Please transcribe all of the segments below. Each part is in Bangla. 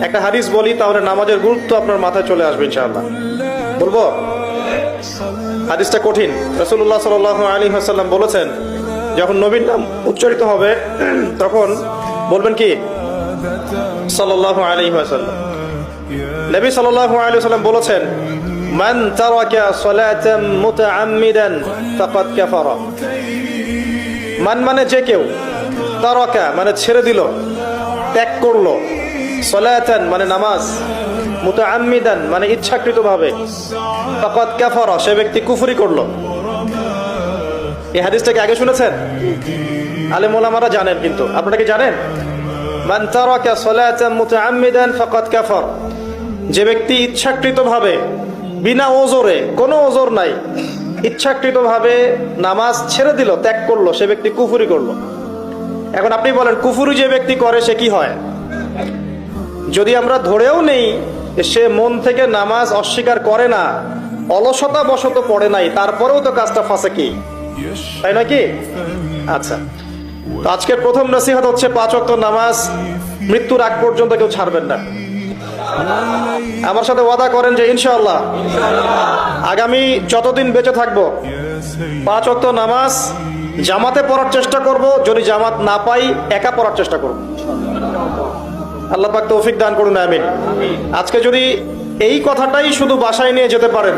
একটা হাদিস বলি, তাহলে নামাজের গুরুত্ব আপনার মাথায় চলে আসবে ইনশাআল্লাহ। বলবো? হাদিসটা কঠিন। রাসূলুল্লাহ সাল্লাল্লাহু আলাইহি ওয়াসাল্লাম বলেছেন, যখন নবীর নাম উচ্চারিত হবে তখন বলবেন কি? সাল্লাল্লাহু আলাইহি ওয়াসাল্লাম। নবী সাল্লাল্লাহু আলাইহি ওয়াসাল্লাম বলেছেন, মান তারাকা সালাতান মুতাআম্মিদান ফাকাদ কাফারা। মান মানে যে কেউ, তারাকা মানে ছেড়ে দিল, ত্যাগ করলো, সালাতান মানে নামাজ, মুতাআম্মিদান মানে ইচ্ছাকৃতভাবে, ফাকাদ কাফারা সে ব্যক্তি কুফরি করলো। এই হাদিসটাকে আগে শুনেছেন? আলেম ওলামারা জানেন, কিন্তু আপনারা কি জানেন? মান তারাকা সালাতান মুতাআম্মিদান ফাকাদ কাফার, যে ব্যক্তি ইচ্ছাকৃতভাবে বিনা ওজরে, কোনো ওজর নাই, ইচ্ছাকৃতভাবে নামাজ ছেড়ে দিল, ত্যাগ করলো, সে ব্যক্তি কুফরি করলো। এখন আপনি বলেন, কুফরি যে ব্যক্তি করে সে কি হয়? যদি আমরা ধরেও নেই সে মন থেকে নামাজ অস্বীকার করে না, অলসতা বশত পড়ে নাই, তারপরেও তো কাজটা ফাসেকি, তাই নয় কি? আচ্ছা, তো আজকের প্রথম নসিহত হচ্ছে 5 ওয়াক্ত নামাজ মৃত্যুর আগ পর্যন্ত কেউ ছাড়বেন না। আমার সাথে ওয়াদা করেন যে ইনশাআল্লাহ আগামী যতদিন বেঁচে থাকবো 5 ওয়াক্ত নামাজ জামাতে পড়ার চেষ্টা করব, যদি জামাত না পাই একা পড়ার চেষ্টা করব। আল্লাহ পাক তৌফিক দান করুন, আমিন। আজকে যদি এই কথাটাই শুধু বাসায় নিয়ে যেতে পারেন,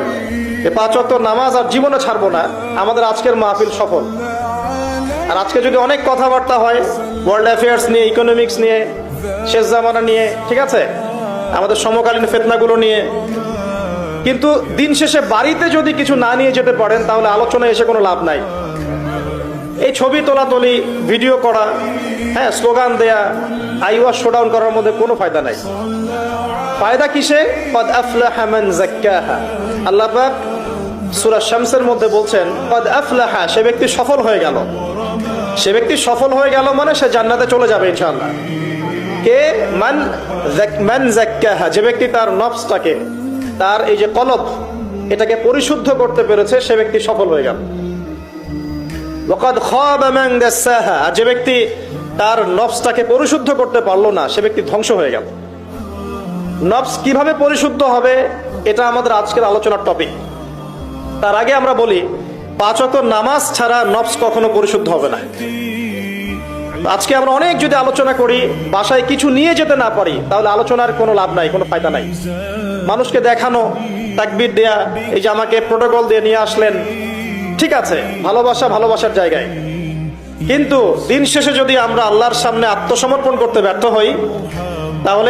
5 ওয়াক্ত নামাজ আর জীবনে ছাড়বো না, আমাদের আজকের মাহফিল সফল। আর আজকে যদি অনেক কথাবার্তা হয় ওয়ার্ল্ড অ্যাফেয়ার্স নিয়ে, ইকোনমিক্স নিয়ে, শেষ জামানা নিয়ে, ঠিক আছে, আমাদের সমকালীন ফিতনাগুলো নিয়ে, কিন্তু দিন শেষে বাড়িতে যদি কিছু না নিয়ে যেতে পারেন তাহলে আলোচনায় এসে কোনো লাভ নাই। এই ছবি তোলাতুলি, ভিডিও করা, হ্যাঁ, স্লোগান দেয়া, আইওয়াজ শোডাউন করার মধ্যে কোনো ফায়দা নাই। ফায়দা কিসে? ক্বাদ আফলাহা মান যাক্কাহা। আল্লাহ পাক সূরা শামসের মধ্যে বলছেন, ক্বাদ আফলাহা, সে ব্যক্তি সফল হয়ে গেল। সে ব্যক্তি সফল হয়ে গেল মানে সে জান্নাতে চলে যাবে ইনশাআল্লাহ। কে? মান যাক্কাহা, যে ব্যক্তি তার নফসটাকে, তার এই যে কলব, এটাকে পরিশুদ্ধ করতে পেরেছে, সে ব্যক্তি সফল হয়ে গেল। ওয়াকাদ খাবা মান দাসাহা, আর যে ব্যক্তি তার নফসটাকে পরিশুদ্ধ করতে পারলো না, সে ব্যক্তি ধ্বংস হয়ে গেল। নফস কিভাবে পরিশুদ্ধ হবে, এটা আমাদের আজকের আলোচনার টপিক। তার আগে আমরা বলি, 5 ওয়াক্ত নামাজ ছাড়া নফস কখনো পরিশুদ্ধ হবে না। আজকে আমরা অনেক যদি আলোচনা করি, বাসায় কিছু নিয়ে যেতে না পারি, তাহলে আলোচনার কোনো লাভ নাই, কোনো ফায়দা নাই। মানুষকে দেখানো, তাকবীর দেয়া, এই যে আমাকে প্রোটোকল দিয়ে নিয়ে আসলেন, ঠিক আছে, ভালোবাসা ভালোবাসার জায়গায়, কিন্তু দিন শেষে যদি আমরা আল্লাহর সামনে আত্মসমর্পণ করতে ব্যর্থ হই, তাহলে